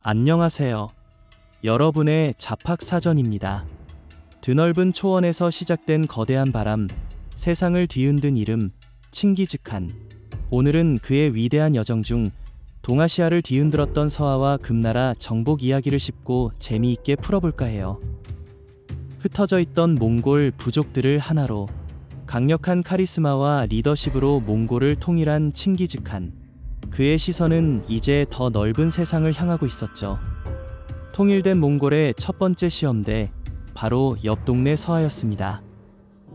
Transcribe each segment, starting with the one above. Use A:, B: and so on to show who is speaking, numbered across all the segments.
A: 안녕하세요. 여러분의 잡학사전입니다. 드넓은 초원에서 시작된 거대한 바람, 세상을 뒤흔든 이름, 칭기즈칸. 오늘은 그의 위대한 여정 중 동아시아를 뒤흔들었던 서아와 금나라 정복 이야기를 쉽고 재미있게 풀어볼까 해요. 흩어져 있던 몽골 부족들을 하나로, 강력한 카리스마와 리더십으로 몽골을 통일한 칭기즈칸. 그의 시선은 이제 더 넓은 세상을 향하고 있었죠. 통일된 몽골의 첫 번째 시험대, 바로 옆 동네 서아였습니다.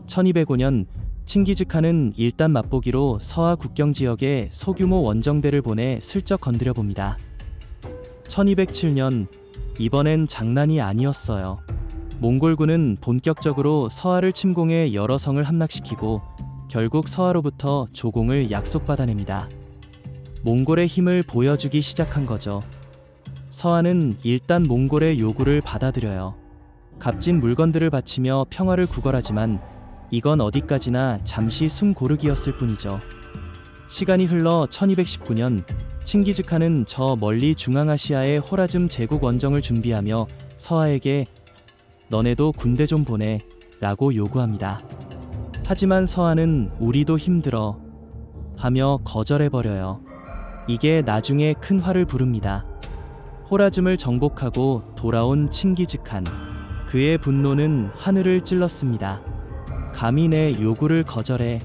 A: 1205년 칭기즈칸은 일단 맛보기로 서아 국경 지역에 소규모 원정대를 보내 슬쩍 건드려 봅니다. 1207년, 이번엔 장난이 아니었어요. 몽골군은 본격적으로 서아를 침공해 여러 성을 함락시키고 결국 서아로부터 조공을 약속받아냅니다. 몽골의 힘을 보여주기 시작한 거죠. 서아는 일단 몽골의 요구를 받아들여요. 값진 물건들을 바치며 평화를 구걸하지만 이건 어디까지나 잠시 숨 고르기였을 뿐이죠. 시간이 흘러 1219년 칭기즈칸은 저 멀리 중앙아시아의 호라즘 제국 원정을 준비하며 서아에게 너네도 군대 좀 보내 라고 요구합니다. 하지만 서아는 우리도 힘들어 하며 거절해버려요. 이게 나중에 큰 화를 부릅니다. 호라즘을 정복하고 돌아온 칭기즈칸. 그의 분노는 하늘을 찔렀습니다. 감히 내 요구를 거절해.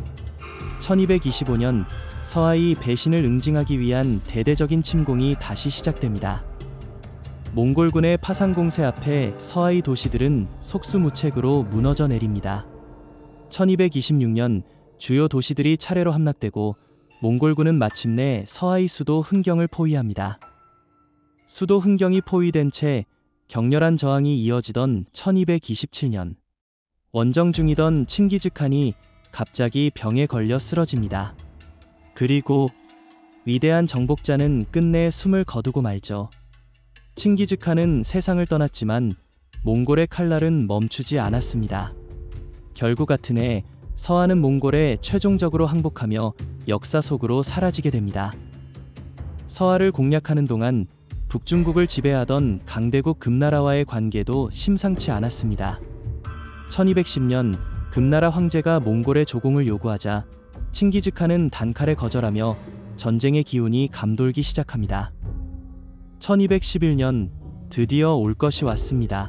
A: 1225년 서아의 배신을 응징하기 위한 대대적인 침공이 다시 시작됩니다. 몽골군의 파상 공세 앞에 서아의 도시들은 속수무책으로 무너져 내립니다. 1226년 주요 도시들이 차례로 함락되고 몽골군은 마침내 서아의 수도 흥경을 포위합니다. 수도 흥경이 포위된 채 격렬한 저항이 이어지던 1227년 원정 중이던 칭기즈칸이 갑자기 병에 걸려 쓰러집니다. 그리고 위대한 정복자는 끝내 숨을 거두고 말죠. 칭기즈칸은 세상을 떠났지만 몽골의 칼날은 멈추지 않았습니다. 결국 같은 해 서아는 몽골에 최종적으로 항복하며 역사 속으로 사라지게 됩니다. 서아를 공략하는 동안 북중국을 지배하던 강대국 금나라와의 관계도 심상치 않았습니다. 1210년 금나라 황제가 몽골의 조공을 요구하자 칭기즈칸은 단칼에 거절하며 전쟁의 기운이 감돌기 시작합니다. 1211년 드디어 올 것이 왔습니다.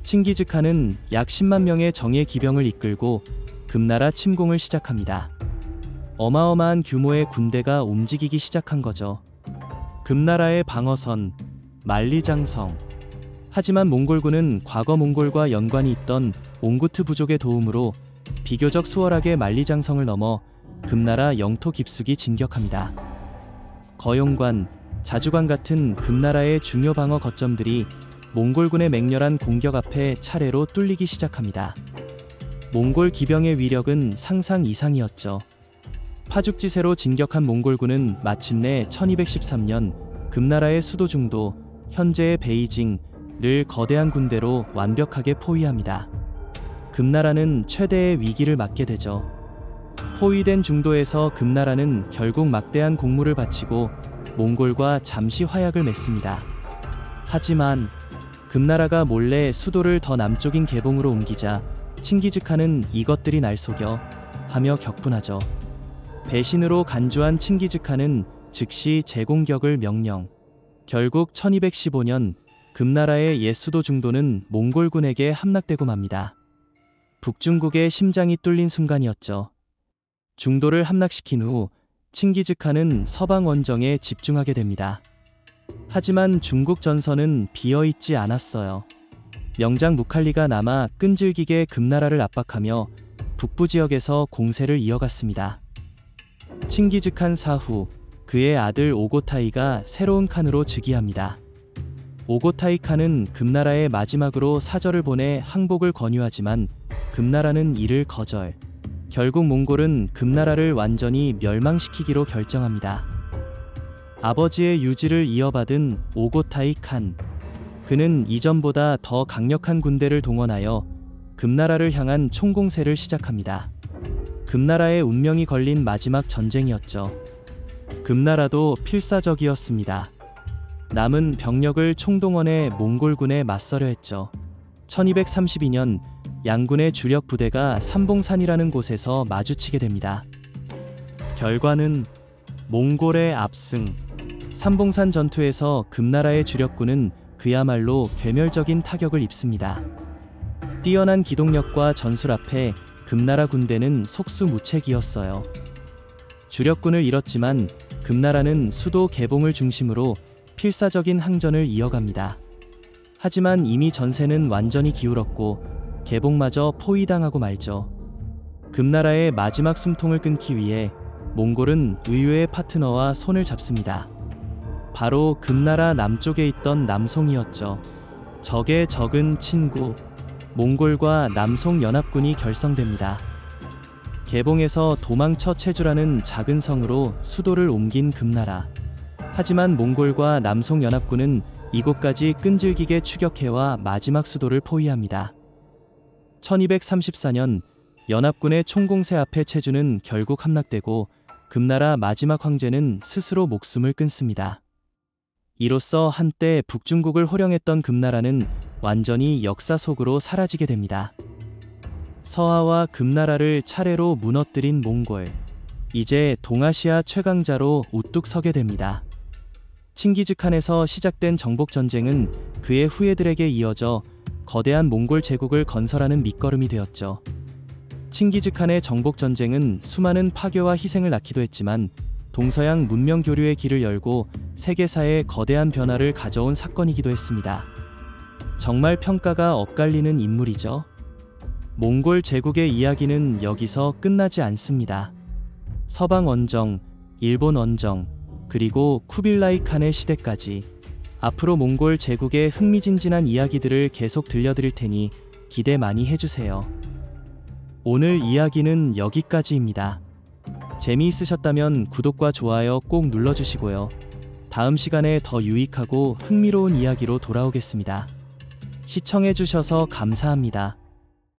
A: 칭기즈칸은 약 10만 명의 정예 기병을 이끌고 금나라 침공을 시작합니다. 어마어마한 규모의 군대가 움직이기 시작한 거죠. 금나라의 방어선, 만리장성. 하지만 몽골군은 과거 몽골과 연관이 있던 옹구트 부족의 도움으로 비교적 수월하게 만리장성을 넘어 금나라 영토 깊숙이 진격합니다. 거용관, 자주관 같은 금나라의 중요 방어 거점들이 몽골군의 맹렬한 공격 앞에 차례로 뚫리기 시작합니다. 몽골 기병의 위력은 상상 이상이었죠. 파죽지세로 진격한 몽골군은 마침내 1213년 금나라의 수도 중도, 현재의 베이징을 거대한 군대로 완벽하게 포위합니다. 금나라는 최대의 위기를 맞게 되죠. 포위된 중도에서 금나라는 결국 막대한 공물을 바치고 몽골과 잠시 화약을 맺습니다. 하지만 금나라가 몰래 수도를 더 남쪽인 개봉으로 옮기자 칭기즈칸은 이것들이 날 속여 하며 격분하죠. 배신으로 간주한 칭기즈칸은 즉시 재공격을 명령. 결국 1215년 금나라의 옛 수도 중도는 몽골군에게 함락되고 맙니다. 북중국의 심장이 뚫린 순간이었죠. 중도를 함락시킨 후 칭기즈칸은 서방 원정에 집중하게 됩니다. 하지만 중국 전선은 비어있지 않았어요. 명장 무칼리가 남아 끈질기게 금나라를 압박하며 북부 지역에서 공세를 이어갔습니다. 칭기즈칸 사후 그의 아들 오고타이가 새로운 칸으로 즉위합니다. 오고타이 칸은 금나라에 마지막으로 사절을 보내 항복을 권유하지만 금나라는 이를 거절. 결국 몽골은 금나라를 완전히 멸망시키기로 결정합니다. 아버지의 유지를 이어받은 오고타이 칸. 그는 이전보다 더 강력한 군대를 동원하여 금나라를 향한 총공세를 시작합니다. 금나라의 운명이 걸린 마지막 전쟁이었죠. 금나라도 필사적이었습니다. 남은 병력을 총동원해 몽골군에 맞서려 했죠. 1232년 양군의 주력 부대가 삼봉산이라는 곳에서 마주치게 됩니다. 결과는 몽골의 압승. 삼봉산 전투에서 금나라의 주력군은 그야말로 괴멸적인 타격을 입습니다. 뛰어난 기동력과 전술 앞에 금나라 군대는 속수무책이었어요. 주력군을 잃었지만 금나라는 수도 개봉을 중심으로 필사적인 항전을 이어갑니다. 하지만 이미 전세는 완전히 기울었고 개봉마저 포위당하고 말죠. 금나라의 마지막 숨통을 끊기 위해 몽골은 의외의 파트너와 손을 잡습니다. 바로 금나라 남쪽에 있던 남송이었죠. 적의 적은 친구, 몽골과 남송연합군이 결성됩니다. 개봉에서 도망쳐 체주라는 작은 성으로 수도를 옮긴 금나라. 하지만 몽골과 남송연합군은 이곳까지 끈질기게 추격해와 마지막 수도를 포위합니다. 1234년 연합군의 총공세 앞에 체주는 결국 함락되고 금나라 마지막 황제는 스스로 목숨을 끊습니다. 이로써 한때 북중국을 호령했던 금나라는 완전히 역사 속으로 사라지게 됩니다. 서하와 금나라를 차례로 무너뜨린 몽골. 이제 동아시아 최강자로 우뚝 서게 됩니다. 칭기즈칸에서 시작된 정복전쟁은 그의 후예들에게 이어져 거대한 몽골 제국을 건설하는 밑거름이 되었죠. 칭기즈칸의 정복전쟁은 수많은 파괴와 희생을 낳기도 했지만 동서양 문명 교류의 길을 열고 세계사에 거대한 변화를 가져온 사건이기도 했습니다. 정말 평가가 엇갈리는 인물이죠. 몽골 제국의 이야기는 여기서 끝나지 않습니다. 서방 원정, 일본 원정, 그리고 쿠빌라이 칸의 시대까지 앞으로 몽골 제국의 흥미진진한 이야기들을 계속 들려드릴 테니 기대 많이 해주세요. 오늘 이야기는 여기까지입니다. 재미있으셨다면 구독과 좋아요 꼭 눌러주시고요. 다음 시간에 더 유익하고 흥미로운 이야기로 돌아오겠습니다. 시청해주셔서 감사합니다.